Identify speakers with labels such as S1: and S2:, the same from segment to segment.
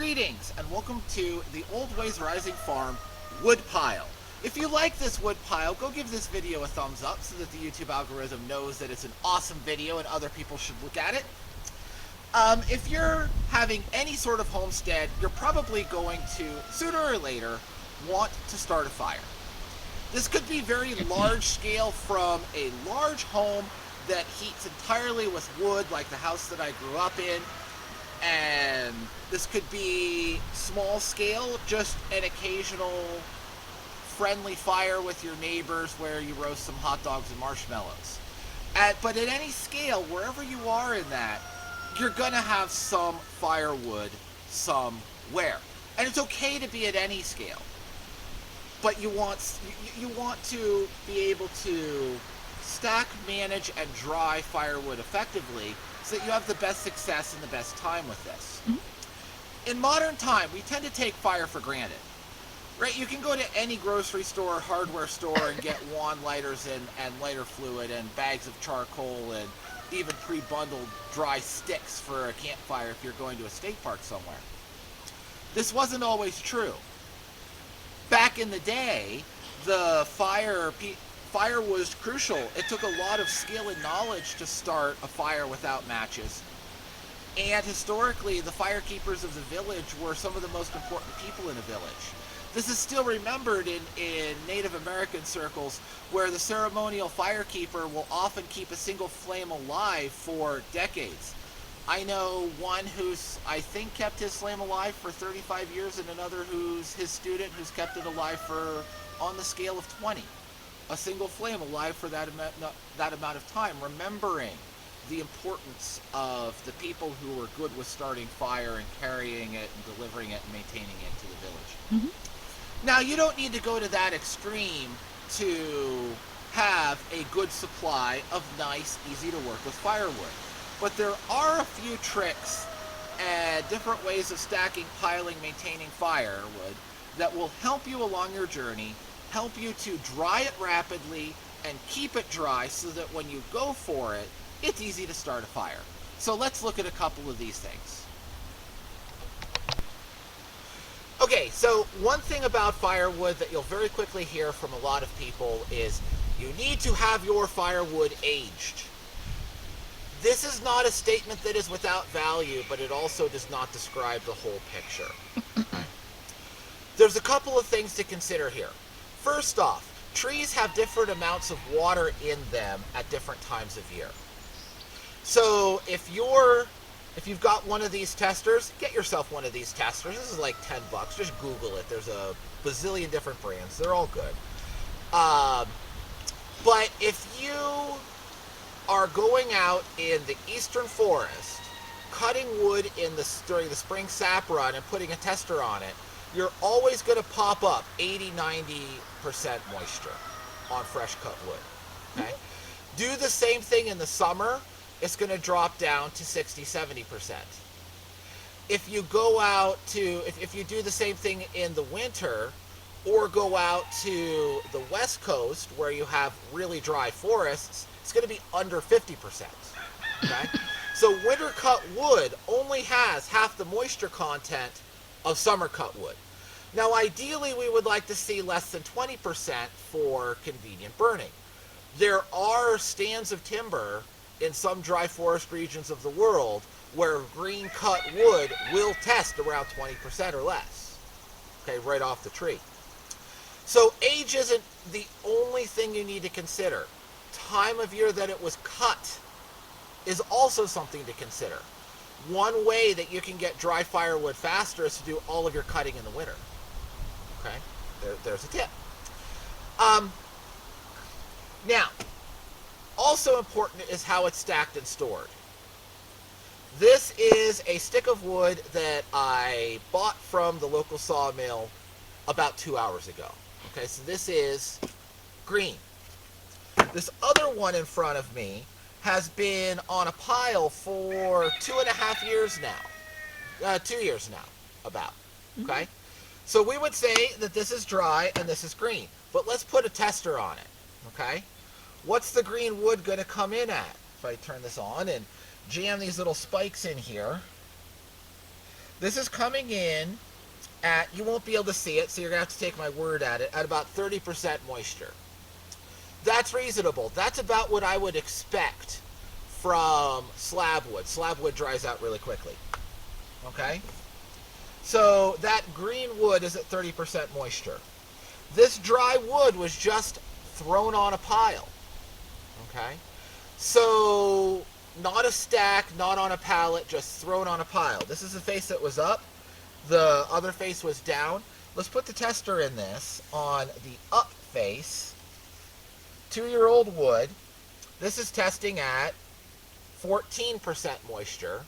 S1: Greetings and welcome to the Old Ways Rising Farm wood pile. If you like this wood pile, go give this video a thumbs up so that the YouTube algorithm knows that it's an awesome video and other people should look at it. If you're having any sort of homestead, you're probably going to, sooner or later, want to start a fire. This could be very large scale, from a large home that heats entirely with wood, like the house that I grew up in. And this could be small scale, just an occasional friendly fire with your neighbors where you roast some hot dogs and marshmallows. But at any scale, wherever you are in that, you're gonna have some firewood somewhere. And it's okay to be at any scale. But you want to be able to stack, manage, and dry firewood effectively so that you have the best success and the best time with this. Mm-hmm. In modern time, we tend to take fire for granted. Right? You can go to any grocery store or hardware store and get wand lighters and lighter fluid and bags of charcoal and even pre-bundled dry sticks for a campfire if you're going to a state park somewhere. This wasn't always true. Back in the day, the fire was crucial. It took a lot of skill and knowledge to start a fire without matches. And historically, the firekeepers of the village were some of the most important people in a village. This is still remembered in Native American circles, where the ceremonial firekeeper will often keep a single flame alive for decades. I know one who's, I think, kept his flame alive for 35 years, and another who's his student who's kept it alive for, on the scale of 20. A single flame alive for that amount of time, remembering the importance of the people who were good with starting fire and carrying it and delivering it and maintaining it to the village. Mm-hmm. Now, you don't need to go to that extreme to have a good supply of nice, easy to work with firewood. But there are a few tricks and different ways of stacking, piling, maintaining firewood that will help you along your journey, help you to dry it rapidly and keep it dry so that when you go for it, it's easy to start a fire. So let's look at a couple of these things. Okay, so one thing about firewood that you'll very quickly hear from a lot of people is you need to have your firewood aged. This is not a statement that is without value, but it also does not describe the whole picture. There's a couple of things to consider here. First off, trees have different amounts of water in them at different times of year. So if you've got one of these testers, get yourself one of these testers. This is like $10. Just Google it. There's a bazillion different brands. They're all good. But if you are going out in the eastern forest, cutting wood during the spring sap run and putting a tester on it, you're always going to pop up 80-90% moisture on fresh cut wood. Okay? Do the same thing in the summer, it's going to drop down to 60-70%. If you go out if you do the same thing in the winter, or go out to the west coast where you have really dry forests, it's going to be under 50%. Okay? So winter cut wood only has half the moisture content of summer cut wood. Now, ideally, we would like to see less than 20% for convenient burning. There are stands of timber in some dry forest regions of the world where green cut wood will test around 20% or less, okay, right off the tree. So age isn't the only thing you need to consider. Time of year that it was cut is also something to consider. One way that you can get dry firewood faster is to do all of your cutting in the winter. Okay, there's a tip. Now, also important is how it's stacked and stored. This is a stick of wood that I bought from the local sawmill about 2 hours ago. Okay, so this is green. This other one in front of me has been on a pile for 2.5 years now. 2 years now, about. Okay? So we would say that this is dry and this is green. But let's put a tester on it. Okay? What's the green wood going to come in at? If I turn this on and jam these little spikes in here, This is coming in at, you won't be able to see it, so you're going to have to take my word at it, at about 30% moisture. That's reasonable. That's about what I would expect from slab wood. Slab wood dries out really quickly. Okay? So that green wood is at 30% moisture. This dry wood was just thrown on a pile. Okay? So not a stack, not on a pallet, just thrown on a pile. This is the face that was up. The other face was down. Let's put the tester in this on the up face. 2-year-old wood. This is testing at 14% moisture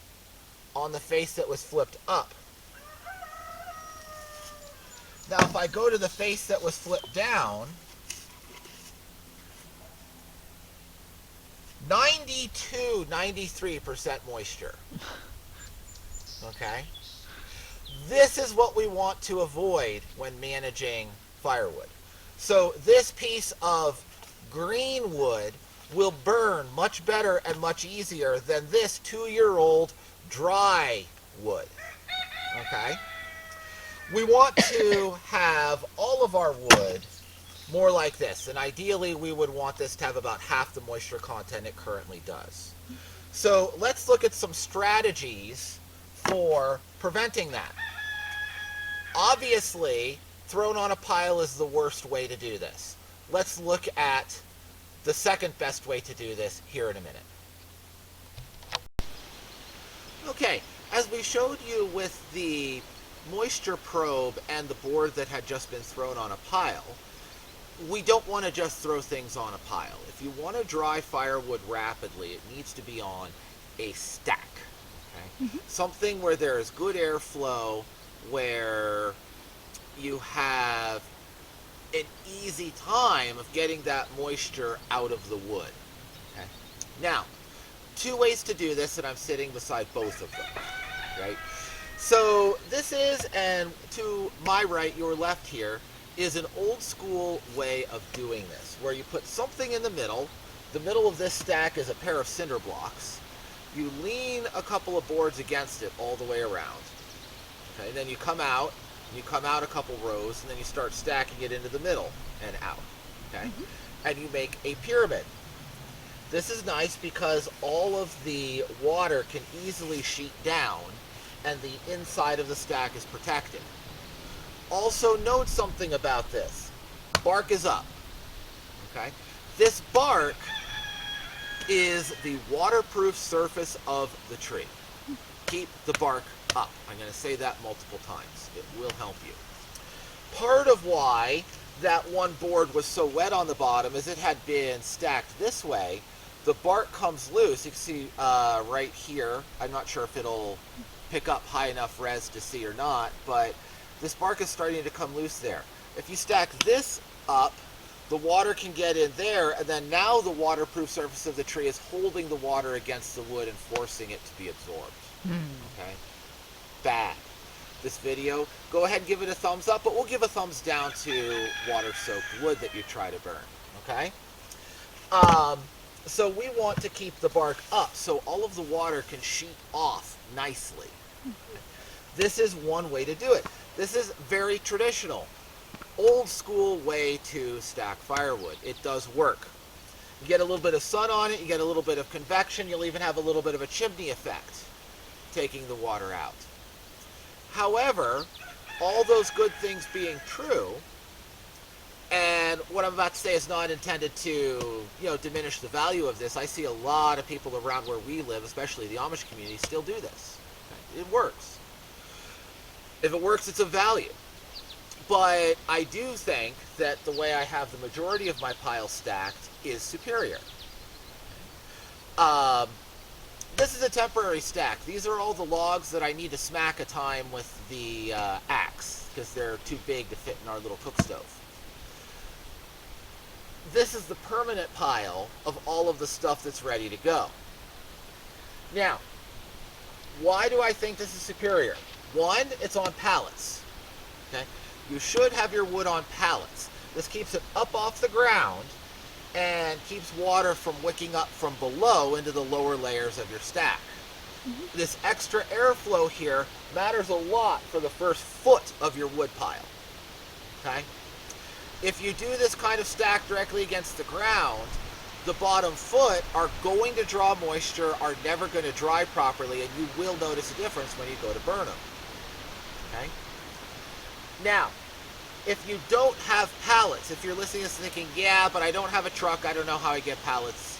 S1: on the face that was flipped up. Now if I go to the face that was flipped down, 92, 93% moisture. Okay? This is what we want to avoid when managing firewood. So this piece of green wood will burn much better and much easier than this 2-year-old dry wood. Okay? We want to have all of our wood more like this, and ideally we would want this to have about half the moisture content it currently does. So let's look at some strategies for preventing that. Obviously, thrown on a pile is the worst way to do this. Let's look at the second best way to do this here in a minute. Okay, as we showed you with the moisture probe and the board that had just been thrown on a pile, we don't want to just throw things on a pile. If you want to dry firewood rapidly, it needs to be on a stack. Okay? Something where there is good airflow, where you have an easy time of getting that moisture out of the wood. Okay? Now, 2 ways to do this, and I'm sitting beside both of them. Right? So this is, and to my right, your left here, is an old school way of doing this, where you put something in the middle. The middle of this stack is a pair of cinder blocks. You lean a couple of boards against it all the way around. Okay, then you come out a couple rows, and then you start stacking it into the middle and out. Okay, and you make a pyramid. This is nice because all of the water can easily sheet down, and the inside of the stack is protected. Also note something about this. Bark is up. Okay? This bark is the waterproof surface of the tree. Keep the bark up. I'm going to say that multiple times. It will help you. Part of why that one board was so wet on the bottom is it had been stacked this way. The bark comes loose. You can see right here. I'm not sure if it'll pick up high enough res to see or not, but this bark is starting to come loose there. If you stack this up, the water can get in there, and then now the waterproof surface of the tree is holding the water against the wood and forcing it to be absorbed. Okay? Bad. This video, go ahead and give it a thumbs up, but we'll give a thumbs down to water-soaked wood that you try to burn. Okay? So we want to keep the bark up so all of the water can sheet off nicely. This is one way to do it. This is very traditional, old school way to stack firewood. It does work. You get a little bit of sun on it, you get a little bit of convection, you'll even have a little bit of a chimney effect, taking the water out. However, all those good things being true, and what I'm about to say is not intended to, diminish the value of this. I see a lot of people around where we live, especially the Amish community, still do this. Okay? It works. If it works, it's of value. But I do think that the way I have the majority of my pile stacked is superior. This is a temporary stack. These are all the logs that I need to smack a time with the axe, because they're too big to fit in our little cook stove. This is the permanent pile of all of the stuff that's ready to go. Now, why do I think this is superior? One, it's on pallets. Okay? You should have your wood on pallets. This keeps it up off the ground and keeps water from wicking up from below into the lower layers of your stack. This extra airflow here matters a lot for the first foot of your wood pile. Okay? If you do this kind of stack directly against the ground, the bottom foot are going to draw moisture, are never going to dry properly, and you will notice a difference when you go to burn them. Okay? Now, if you don't have pallets, if you're listening to this thinking, yeah, but I don't have a truck, I don't know how I get pallets,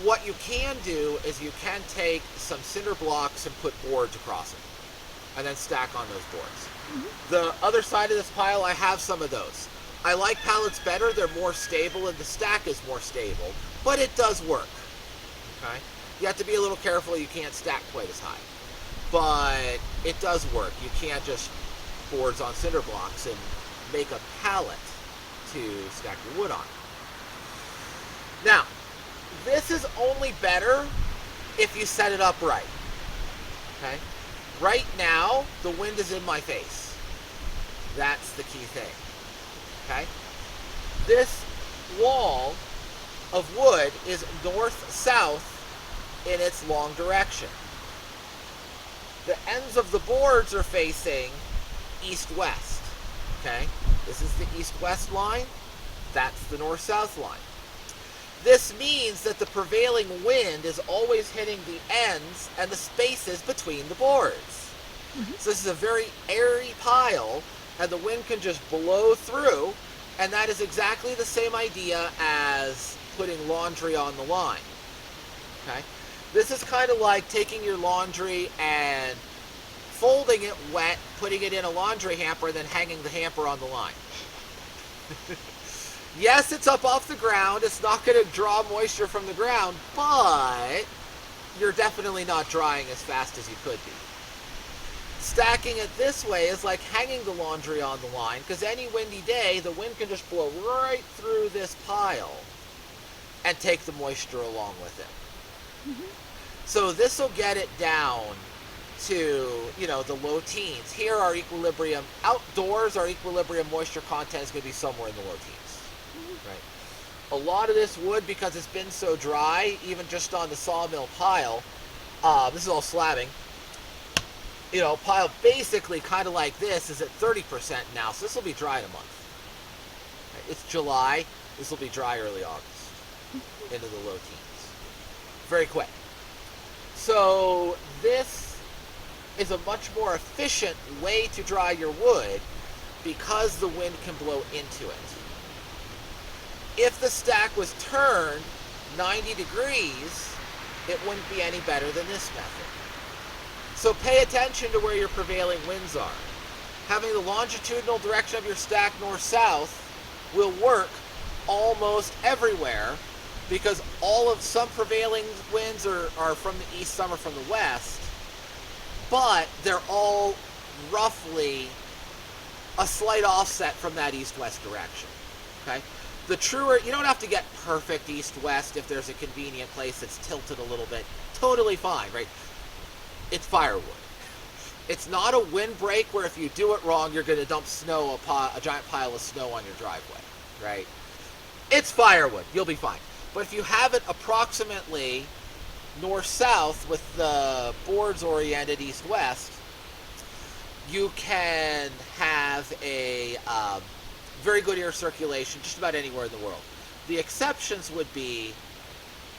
S1: what you can do is you can take some cinder blocks and put boards across them, and then stack on those boards. The other side of this pile, I have some of those. I like pallets better, they're more stable, and the stack is more stable, but it does work. Okay? You have to be a little careful, you can't stack quite as high. But it does work. You can't just boards on cinder blocks and make a pallet to stack your wood on. Now, this is only better if you set it up right. Okay? Right now, the wind is in my face. That's the key thing. Okay? This wall of wood is north-south in its long direction. The ends of the boards are facing east-west. Okay? This is the east-west line. That's the north-south line. This means that the prevailing wind is always hitting the ends and the spaces between the boards. So this is a very airy pile, and the wind can just blow through, and that is exactly the same idea as putting laundry on the line. Okay? This is kind of like taking your laundry and folding it wet, putting it in a laundry hamper, and then hanging the hamper on the line. Yes, it's up off the ground. It's not going to draw moisture from the ground, but you're definitely not drying as fast as you could be. Stacking it this way is like hanging the laundry on the line, because any windy day, the wind can just blow right through this pile and take the moisture along with it. So this will get it down to, the low teens. Here our equilibrium, outdoors our equilibrium moisture content is going to be somewhere in the low teens. Right. A lot of this wood, because it's been so dry, even just on the sawmill pile, this is all slabbing, pile basically kind of like this is at 30% now, so this will be dry in a month. Right. It's July, this will be dry early August, into the low teens. Very quick. So this is a much more efficient way to dry your wood because the wind can blow into it. If the stack was turned 90 degrees, it wouldn't be any better than this method. So pay attention to where your prevailing winds are. Having the longitudinal direction of your stack north-south will work almost everywhere, because some prevailing winds are from the east, some are from the west, but they're all roughly a slight offset from that east-west direction. Okay? The truer, you don't have to get perfect east-west if there's a convenient place that's tilted a little bit. Totally fine, right? It's firewood. It's not a windbreak where if you do it wrong, you're going to dump snow, a giant pile of snow on your driveway, right? It's firewood. You'll be fine. But if you have it approximately north-south with the boards oriented east-west, you can have a very good air circulation just about anywhere in the world. The exceptions would be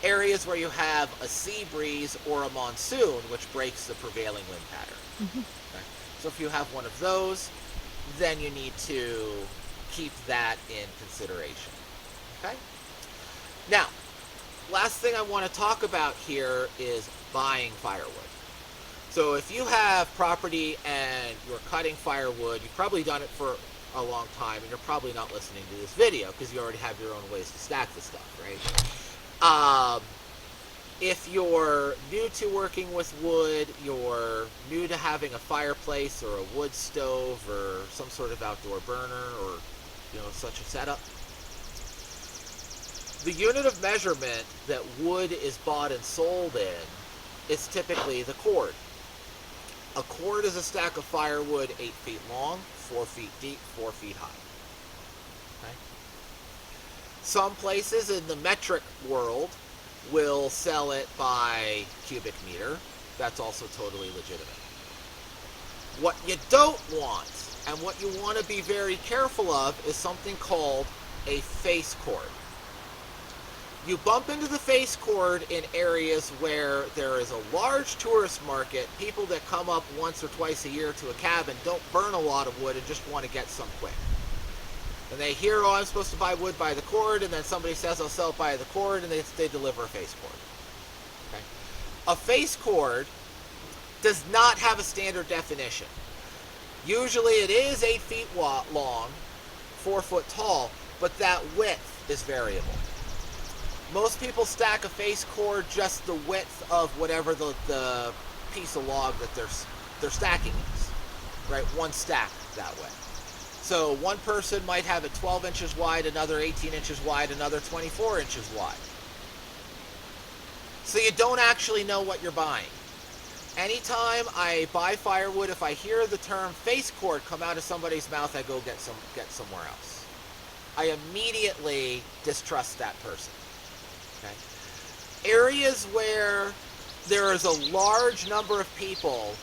S1: areas where you have a sea breeze or a monsoon, which breaks the prevailing wind pattern. Okay? So if you have one of those, then you need to keep that in consideration. Okay? Now, last thing I want to talk about here is buying firewood. So if you have property and you're cutting firewood, you've probably done it for a long time, and you're probably not listening to this video because you already have your own ways to stack the stuff, right? If you're new to working with wood, you're new to having a fireplace or a wood stove or some sort of outdoor burner or such a setup, the unit of measurement that wood is bought and sold in is typically the cord. A cord is a stack of firewood 8 feet long, 4 feet deep, 4 feet high. Okay? Some places in the metric world will sell it by cubic meter. That's also totally legitimate. What you don't want, and what you want to be very careful of, is something called a face cord. You bump into the face cord in areas where there is a large tourist market. People that come up once or twice a year to a cabin don't burn a lot of wood and just want to get some quick. And they hear, oh, I'm supposed to buy wood by the cord, and then somebody says, I'll sell it by the cord, and they deliver a face cord. Okay? A face cord does not have a standard definition. Usually it is 8 feet long, 4 foot tall, but that width is variable. Most people stack a face cord just the width of whatever the piece of log that they're stacking is, right? One stack that way. So one person might have it 12 inches wide, another 18 inches wide, another 24 inches wide. So you don't actually know what you're buying. Anytime I buy firewood, if I hear the term face cord come out of somebody's mouth, I go get somewhere else. I immediately distrust that person. Okay? Areas where there is a large number of people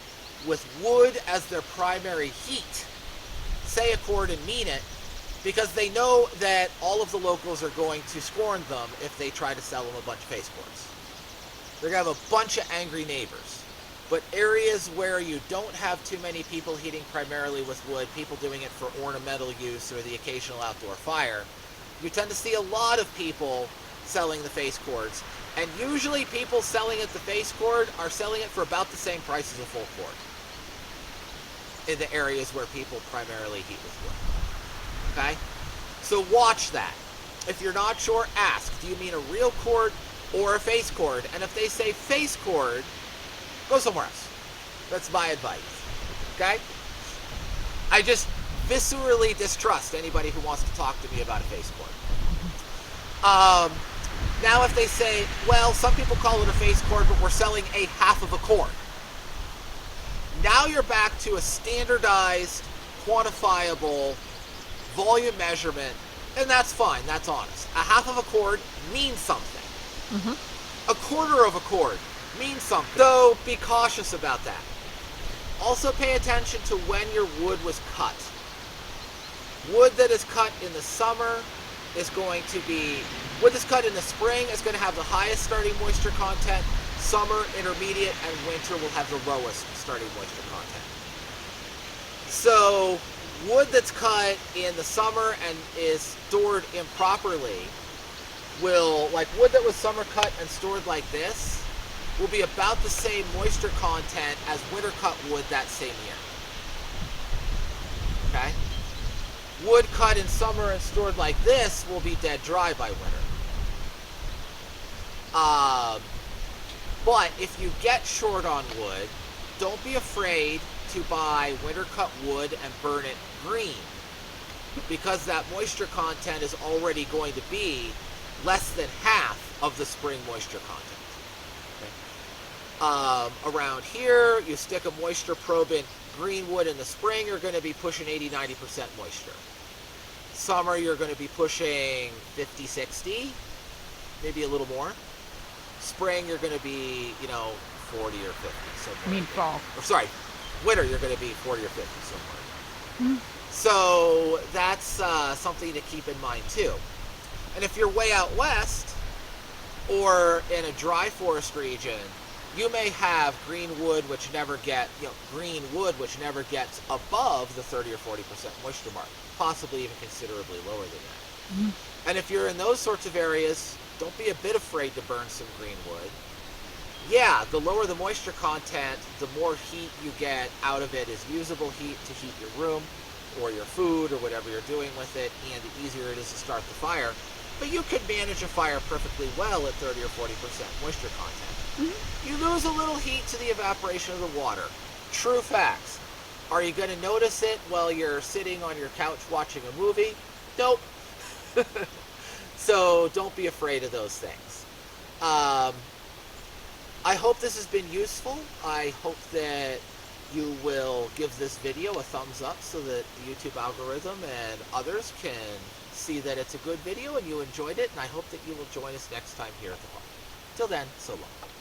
S1: with wood as their primary heat say a cord and mean it, because they know that all of the locals are going to scorn them if they try to sell them a bunch of face cords. They're going to have a bunch of angry neighbors. But areas where you don't have too many people heating primarily with wood, people doing it for ornamental use or the occasional outdoor fire, you tend to see a lot of people selling the face cords. And usually people selling it the face cord are selling it for about the same price as a full cord in the areas where people primarily heat with wood. Okay? So watch that. If you're not sure, ask, do you mean a real cord or a face cord? And if they say face cord, go somewhere else. That's my advice. Okay? I just viscerally distrust anybody who wants to talk to me about a face cord. Now if they say, well, some people call it a face cord, but we're selling a half of a cord. Now you're back to a standardized, quantifiable volume measurement, and that's fine, that's honest. A half of a cord means something. Mm-hmm. A quarter of a cord means something. So be cautious about that. Also pay attention to when your wood was cut. Wood that is cut in the summer is going to be, wood that's cut in the spring is going to have the highest starting moisture content. Summer, intermediate, and winter will have the lowest starting moisture content. So wood that's cut in the summer and is stored improperly will, like wood that was summer cut and stored like this, will be about the same moisture content as winter cut wood that same year. Okay? Wood cut in summer and stored like this will be dead dry by winter. But if you get short on wood, don't be afraid to buy winter cut wood and burn it green, because that moisture content is already going to be less than half of the spring moisture content. Okay? Around here, you stick a moisture probe in green wood in the spring, you're going to be pushing 80-90% moisture. Summer, you're going to be pushing 50-60, maybe a little more. Spring, you're going to be, 40 or 50.
S2: You mean fall?
S1: Or sorry, winter, you're going to be 40 or 50 somewhere. Mm-hmm. So that's something to keep in mind too. And if you're way out west or in a dry forest region, you may have green wood which never gets above the 30 or 40% moisture mark, possibly even considerably lower than that. Mm-hmm. And if you're in those sorts of areas, don't be a bit afraid to burn some green wood. Yeah, the lower the moisture content, the more heat you get out of it as usable heat to heat your room or your food or whatever you're doing with it, and the easier it is to start the fire. But you could manage a fire perfectly well at 30 or 40% moisture content. Mm-hmm. You lose a little heat to the evaporation of the water. True facts. Are you going to notice it while you're sitting on your couch watching a movie? Nope. So don't be afraid of those things. I hope this has been useful. I hope that you will give this video a thumbs up so that the YouTube algorithm and others can see that it's a good video and you enjoyed it. And I hope that you will join us next time here at the park. Till then, so long.